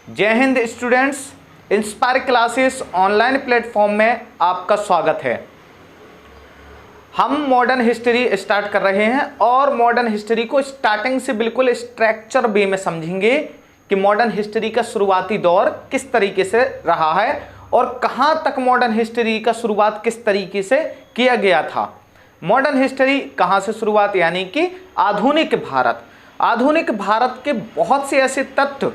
जय Hind students, inspire classes online platform में आपका स्वागत है। हम मॉडर्न हिस्ट्री स्टार्ट कर रहे हैं और मॉडर्न हिस्ट्री को स्टार्टिंग से बिल्कुल स्ट्रक्चर वे में समझेंगे कि मॉडर्न हिस्ट्री का शुरुआती दौर किस तरीके से रहा है और कहां तक मॉडर्न हिस्ट्री का शुरुआत किस तरीके से किया गया था। मॉडर्न हिस्ट्री कहां से शुरुआत, यानी कि आधुनिक भारत। आधुनिक भारत के बहुत से ऐसे तथ्य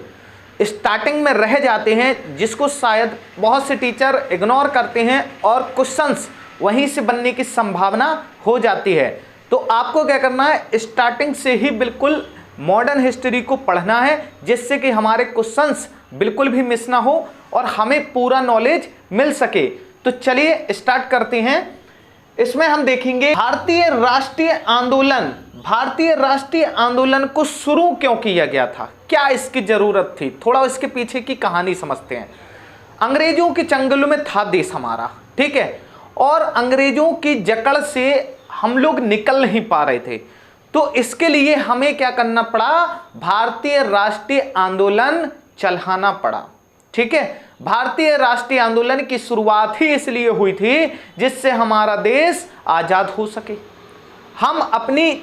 स्टार्टिंग में रह जाते हैं जिसको शायद बहुत से टीचर इग्नोर करते हैं और क्वेश्चंस वहीं से बनने की संभावना हो जाती है। तो आपको क्या करना है, स्टार्टिंग से ही बिल्कुल मॉडर्न हिस्ट्री को पढ़ना है जिससे कि हमारे क्वेश्चंस बिल्कुल भी मिस ना हो और हमें पूरा नॉलेज मिल सके। तो चलिए स्टार्ट करते हैं। इसमें हम देखेंगे भारतीय राष्ट्रीय आंदोलन को शुरू क्यों किया गया था, क्या इसकी जरूरत थी, थोड़ा इसके पीछे की कहानी समझते हैं। अंग्रेजों के चंगुल में था देश हमारा, ठीक है, और अंग्रेजों की जकड़ से हम लोग निकल नहीं पा रहे थे। तो इसके लिए हमें क्या करना पड़ा, भारतीय राष्ट्रीय आंदोलन चलाना पड़ा, ठीक है। भारतीय राष्ट्रीय आंदोलन की शुरुआत ही इसलिए हुई थी जिससे हमारा देश आजाद हो सके, हम अपनी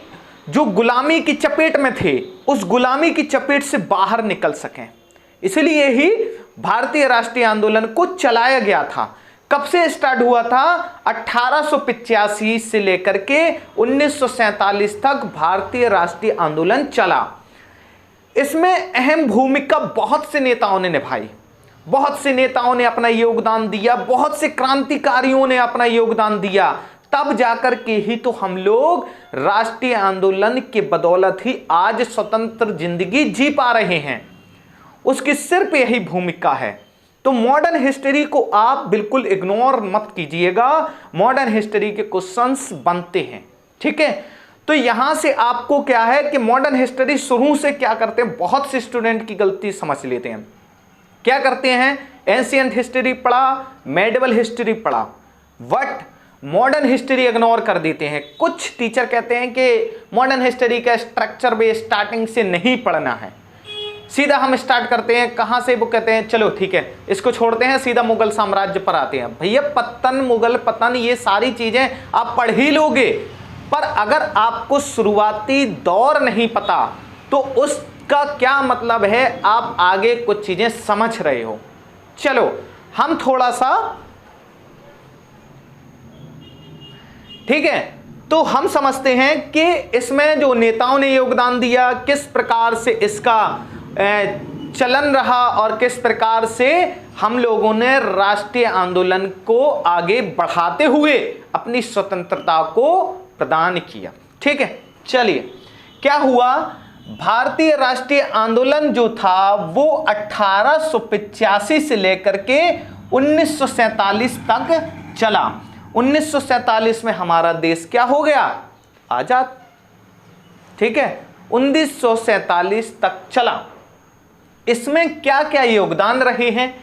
जो गुलामी की चपेट में थे उस गुलामी की चपेट से बाहर निकल सकें। इसलिए ही भारतीय राष्ट्रीय आंदोलन को चलाया गया था। कब से स्टार्ट हुआ था, 1885 से लेकर के 1947 तक भारतीय राष्ट्रीय आंदोलन चला। इसमें अहम भूमिका बहुत से नेताओं ने निभाई, बहुत से नेताओं ने अपना योगदान दिया, बहुत से क्रांतिकारियों ने अपना योगदान दिया। तब जाकर के ही तो हम लोग राष्ट्रीय आंदोलन के बदौलत ही आज स्वतंत्र जिंदगी जी पा रहे हैं। उसकी सिर्फ यही भूमिका है। तो मॉडर्न हिस्ट्री को आप बिल्कुल इग्नोर मत कीजिएगा, मॉडर्न हिस्ट्री के क्वेश्चंस बनते हैं, ठीक है। तो यहां से आपको क्या है कि मॉडर्न हिस्ट्री शुरू से क्या करते हैं, बहुत से स्टूडेंट की गलती समझ लेते हैं। क्या करते हैं, एंशिएंट हिस्ट्री पढ़ा, मेडिवल हिस्ट्री पढ़ा, बट मॉडर्न हिस्ट्री इग्नोर कर देते हैं। कुछ टीचर कहते हैं कि मॉडर्न हिस्ट्री का स्ट्रक्चर भी स्टार्टिंग से नहीं पढ़ना है, सीधा हम स्टार्ट करते हैं। कहां से, वो कहते हैं चलो ठीक है इसको छोड़ते हैं, सीधा मुगल साम्राज्य पर आते हैं। भैया पतन, मुगल पतन, ये सारी चीजें आप पढ़ ही लोगे, पर अगर आपको शुरुआती दौर नहीं पता तो उसका क्या मतलब है, आप आगे कुछ चीजें समझ रहे हो। चलो हम थोड़ा सा, ठीक है, तो हम समझते हैं कि इसमें जो नेताओं ने योगदान दिया, किस प्रकार से इसका चलन रहा और किस प्रकार से हम लोगों ने राष्ट्रीय आंदोलन को आगे बढ़ाते हुए अपनी स्वतंत्रता को प्रदान किया, ठीक है। चलिए क्या हुआ, भारतीय राष्ट्रीय आंदोलन जो था वो 1885 से लेकर के 1947 तक चला। 1947 में हमारा देश क्या हो गया, आजाद, ठीक है। 1947 तक चला। इसमें क्या क्या योगदान रहे हैं,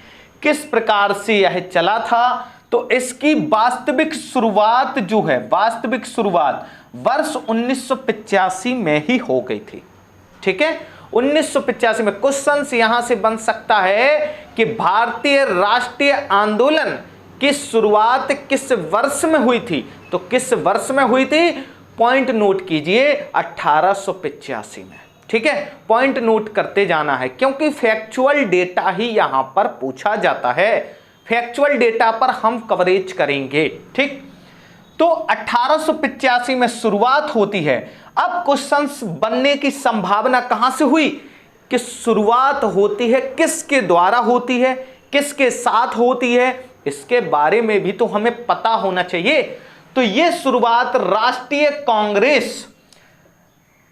किस प्रकार से यह चला था, तो इसकी वास्तविक शुरुआत जो है, वास्तविक शुरुआत वर्ष 1985 में ही हो गई थी, ठीक है। 1985 में क्वेश्चन यहां से बन सकता है कि भारतीय राष्ट्रीय आंदोलन की शुरुआत किस वर्ष में हुई थी, तो किस वर्ष में हुई थी, पॉइंट नोट कीजिए, 1885 में, ठीक है। पॉइंट नोट करते जाना है क्योंकि फैक्चुअल डेटा ही यहां पर पूछा जाता है, फैक्चुअल डेटा पर हम कवरेज करेंगे, ठीक। तो 1885 में शुरुआत होती है। अब क्वेश्चंस बनने की संभावना कहां से हुई, कि शुरुआत होती है किसके द्वारा होती है, किसके साथ होती है, इसके बारे में भी तो हमें पता होना चाहिए। तो यह शुरुआत राष्ट्रीय कांग्रेस,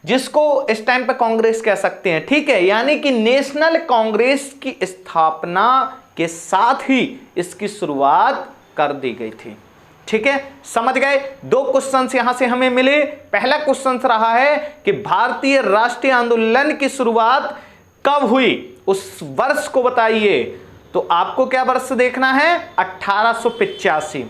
जिसको इस टाइम पे कांग्रेस कह सकते हैं, ठीक है, यानी कि नेशनल कांग्रेस की स्थापना के साथ ही इसकी शुरुआत कर दी गई थी, ठीक है। समझ गए। दो क्वेश्चंस यहां से हमें मिले। पहला क्वेश्चन रहा है कि भारतीय राष्ट्रीय आंदोलन की शुरुआत कब हुई, उस वर्ष को बताइए। तो आपको क्या वर्ष देखना है, 1885।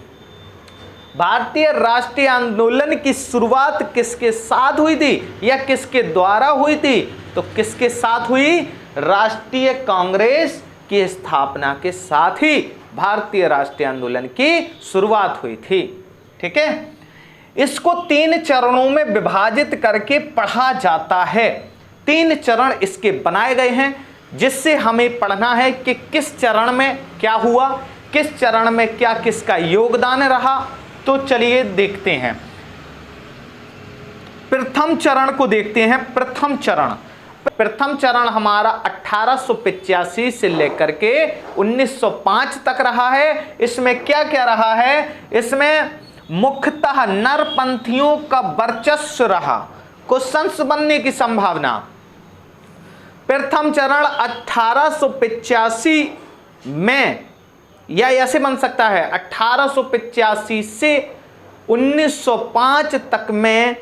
भारतीय राष्ट्रीय आंदोलन की शुरुआत किसके साथ हुई थी या किसके द्वारा हुई थी, तो किसके साथ हुई, राष्ट्रीय कांग्रेस की स्थापना के साथ ही भारतीय राष्ट्रीय आंदोलन की शुरुआत हुई थी। ठीक है, इसको 3 चरणों में विभाजित करके पढ़ा जाता है। 3 चरण इसके बनाए गए हैं, जिससे हमें पढ़ना है कि किस चरण में क्या हुआ, किस चरण में क्या किसका योगदान रहा। तो चलिए देखते हैं, प्रथम चरण को देखते हैं। प्रथम चरण हमारा 1885 से लेकर के 1905 तक रहा है। इसमें क्या क्या रहा है? इसमें मुख्यतः नरपंथियों का वर्चस्व रहा। क्वेश्चंस बनने की संभावना। प्रथम चरण 1885 में, या ऐसे बन सकता है 1885 से 1905 तक में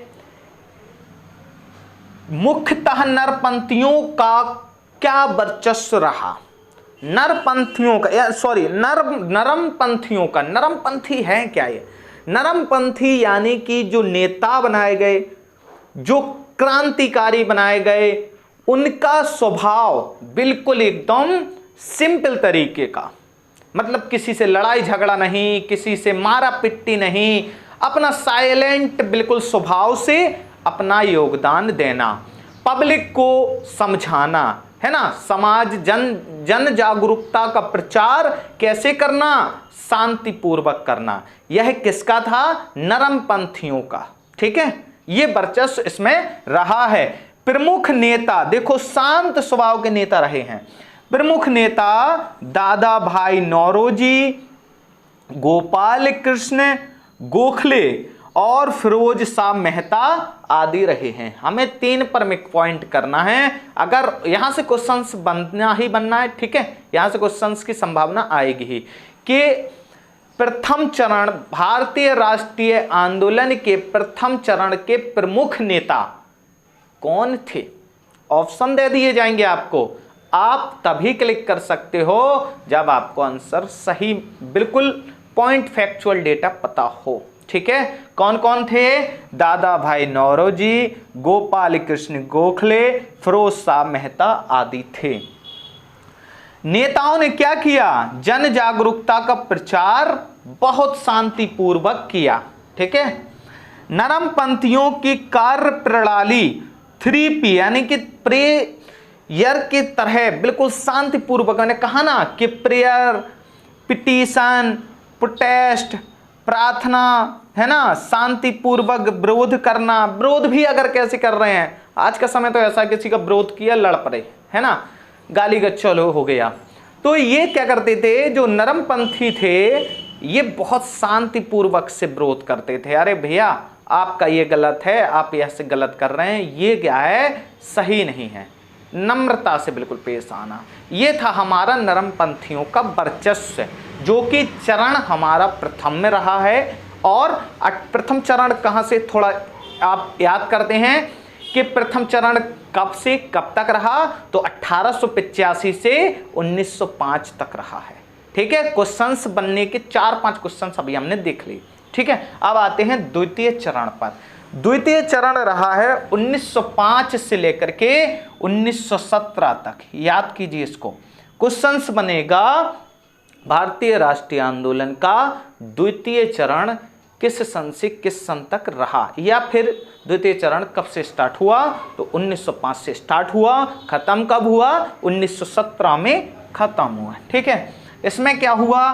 मुख्यतः नरपंथियों का क्या वर्चस्व रहा? नरपंथियों का, नरमपंथियों का। नरमपंथी है क्या ये? नरमपंथी यानी कि जो नेता बनाए गए, जो क्रांतिकारी बनाए गए, उनका स्वभाव बिल्कुल एकदम सिंपल तरीके का, मतलब किसी से लड़ाई झगड़ा नहीं, किसी से मारा पिट्टी नहीं, अपना साइलेंट बिल्कुल स्वभाव से अपना योगदान देना, पब्लिक को समझाना, है ना, समाज जन जागरूकता का प्रचार कैसे करना, शांतिपूर्वक करना। यह किसका था? नरमपंथियों का। ठीक है, ये वर्चस्व इसमें रहा है। प्रमुख नेता, देखो शांत स्वभाव के नेता रहे हैं। प्रमुख नेता दादा भाई नौरोजी, गोपाल कृष्ण गोखले और फिरोज शाह मेहता आदि रहे हैं। हमें 3 प्रमुख पॉइंट करना है, अगर यहां से क्वेश्चंस बनना ही बनना है। ठीक है, यहां से क्वेश्चंस की संभावना आएगी ही कि प्रथम चरण, भारतीय राष्ट्रीय आंदोलन के प्रथम चरण के प्रमुख नेता कौन थे? ऑप्शन दे दिए जाएंगे आपको। आप तभी क्लिक कर सकते हो जब आपको आंसर सही, बिल्कुल पॉइंट फैक्चुअल डेटा पता हो। ठीक है, कौन कौन थे? दादा भाई नौरोजी, गोपाल कृष्ण गोखले, फिरोज शाह मेहता आदि थे। नेताओं ने क्या किया? जन जागरूकता का प्रचार बहुत शांतिपूर्वक किया। ठीक है, नरमपंथियों की कार्य प्रणाली 3P यानी कि प्रेयर की तरह बिल्कुल शांतिपूर्वक, मैंने कहा ना कि प्रेयर, पिटीशन, प्रोटेस्ट, प्रार्थना, है ना, शांतिपूर्वक विरोध करना। विरोध भी अगर कैसे कर रहे हैं, आज का समय तो ऐसा, किसी का विरोध किया लड़ पड़े, है ना, गाली गच्चल हो गया। तो ये क्या करते थे? जो नरमपंथी थे, ये बहुत शांतिपूर्वक से विरोध करते थे। अरे भैया, आपका ये गलत है, आप ऐसे गलत कर रहे हैं, ये क्या है, सही नहीं है। नम्रता से बिल्कुल पेश आना, ये था हमारा नरमपंथियों का वर्चस्व, जो कि चरण हमारा प्रथम में रहा है। और प्रथम चरण कहाँ से, थोड़ा आप याद करते हैं कि प्रथम चरण कब से कब तक रहा? तो 1885 से 1905 तक रहा है। ठीक है, क्वेश्चंस बनने के 4-5 क्वेश्चंस अभी हमने देख लिए। ठीक है, अब आते हैं द्वितीय चरण पर। द्वितीय चरण रहा है 1905 से लेकर के 1917 तक। याद कीजिए इसको। क्वेश्चंस बनेगा भारतीय राष्ट्रीय आंदोलन का द्वितीय चरण किस सन से किस सन तक रहा, या फिर द्वितीय चरण कब से स्टार्ट हुआ? तो 1905 से स्टार्ट हुआ, खत्म कब हुआ? 1917 में खत्म हुआ। ठीक है, इसमें क्या हुआ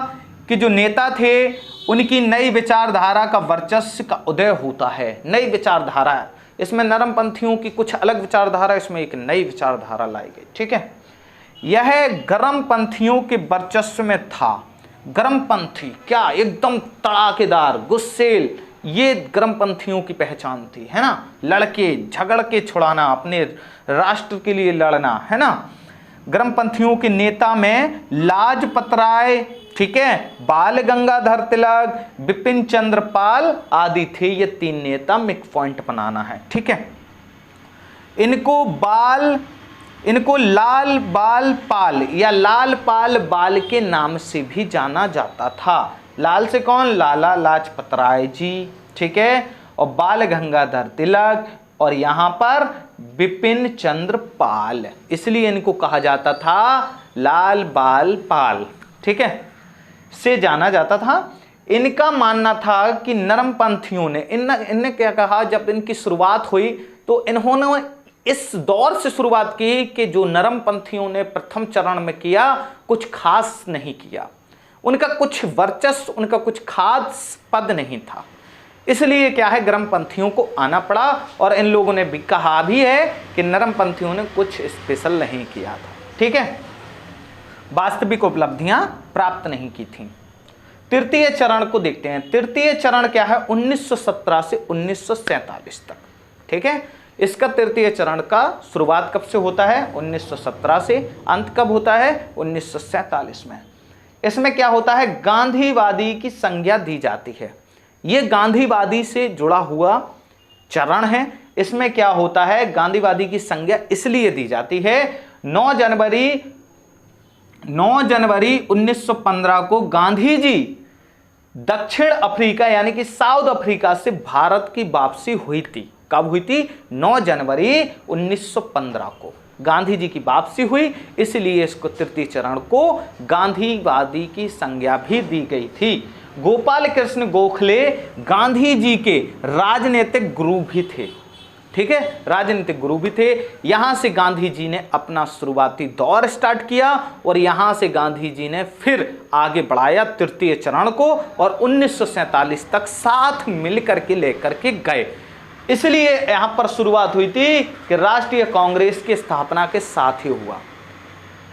कि जो नेता थे उनकी नई विचारधारा का वर्चस्व का उदय होता है। नई विचारधारा, इसमें नरमपंथियों की कुछ अलग विचारधारा, इसमें एक नई विचारधारा लाई गई। ठीक है, यह गर्मपंथियों के वर्चस्व में था। गर्मपंथी क्या, एकदम तड़ाकेदार, गुस्सेल, ये गर्मपंथियों की पहचान थी, है ना। लड़के झगड़ के छुड़ाना, अपने राष्ट्र के लिए लड़ना, है ना। गर्मपंथियों के नेता में लाजपत राय, ठीक है, बाल गंगाधर तिलक, बिपिन चंद्र पाल आदि थे। ये 3 नेता मिक पॉइंट बनाना है। ठीक है, इनको लाल बाल पाल या लाल पाल बाल के नाम से भी जाना जाता था। लाल से कौन? लाला लाजपत राय जी, ठीक है, और बाल गंगाधर तिलक, और यहाँ पर बिपिन चंद्र पाल। इसलिए इनको कहा जाता था लाल बाल पाल, ठीक है, से जाना जाता था। इनका मानना था कि नरमपंथियों ने इनने क्या कहा, जब इनकी शुरुआत हुई तो इन्होंने इस दौर से शुरुआत की कि जो नरमपंथियों ने प्रथम चरण में किया कुछ खास नहीं किया, उनका कुछ वर्चस्व, उनका कुछ खास पद नहीं था, इसलिए क्या है गर्मपंथियों को आना पड़ा। और इन लोगों ने भी कहा भी है कि नरमपंथियों ने कुछ स्पेशल नहीं किया था, ठीक है, वास्तविक उपलब्धियां प्राप्त नहीं की थी। तृतीय चरण को देखते हैं। तृतीय चरण क्या है, 1917 से 1947 तक, ठीक है। इसका तृतीय चरण का शुरुआत कब से होता है, 1917 से, अंत कब होता है, 1947 में। इसमें क्या होता है, गांधीवादी की संज्ञा दी जाती है। यह गांधीवादी से जुड़ा हुआ चरण है। इसमें क्या होता है, गांधीवादी की संज्ञा इसलिए दी जाती है, 9 जनवरी 1915 को गांधी जी दक्षिण अफ्रीका यानी कि साउथ अफ्रीका से भारत की वापसी हुई थी। कब हुई थी, 9 जनवरी 1915 को गांधी जी की वापसी हुई, इसलिए इसको तृतीय चरण को गांधीवादी की संज्ञा भी दी गई थी। गोपाल कृष्ण गोखले गांधी जी के राजनीतिक गुरु भी थे, ठीक है, राजनीतिक गुरु भी थे। यहां से गांधी जी ने अपना शुरुआती दौर स्टार्ट किया और यहां से गांधी जी ने फिर आगे बढ़ाया तृतीय चरण को और 1947 तक साथ मिलकर के लेकर के गए। इसलिए यहां पर शुरुआत हुई थी कि राष्ट्रीय कांग्रेस की स्थापना के साथ ही हुआ,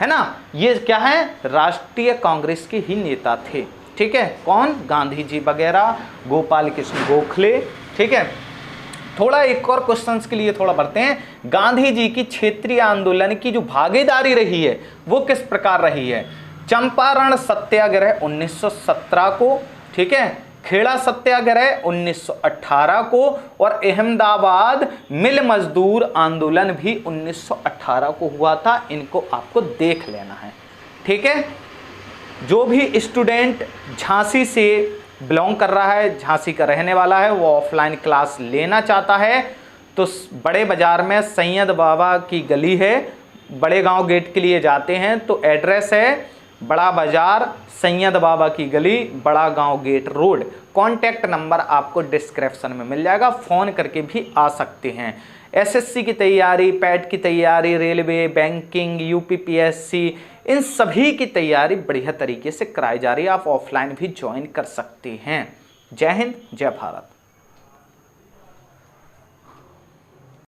है ना। ये क्या है, राष्ट्रीय कांग्रेस के ही नेता थे, ठीक है, कौन, गांधी जी वगैरह, गोपाल कृष्ण गोखले, ठीक है। थोड़ा एक और क्वेश्चंस के लिए थोड़ा बढ़ते हैं। गांधी जी की क्षेत्रीय आंदोलन की जो भागीदारी रही है वो किस प्रकार रही है। चंपारण सत्याग्रह 1917 को, ठीक है, खेड़ा सत्याग्रह 1918 को और अहमदाबाद मिल मजदूर आंदोलन भी 1918 को हुआ था। इनको आपको देख लेना है, ठीक है। जो भी स्टूडेंट झांसी से बिलोंग कर रहा है, झांसी का रहने वाला है, वो ऑफलाइन क्लास लेना चाहता है तो बड़े बाजार में सैयद बाबा की गली है, बड़े गांव गेट के लिए जाते हैं तो एड्रेस है बड़ा बाजार सैयद बाबा की गली, बड़ा गांव गेट रोड। कॉन्टैक्ट नंबर आपको डिस्क्रिप्शन में मिल जाएगा, फ़ोन करके भी आ सकते हैं। एसएससी की तैयारी, पैट की तैयारी, रेलवे, बैंकिंग, यूपीपीएससी, इन सभी की तैयारी बढ़िया तरीके से कराई जा रही है। आप ऑफलाइन भी ज्वाइन कर सकते हैं। जय हिंद, जय भारत।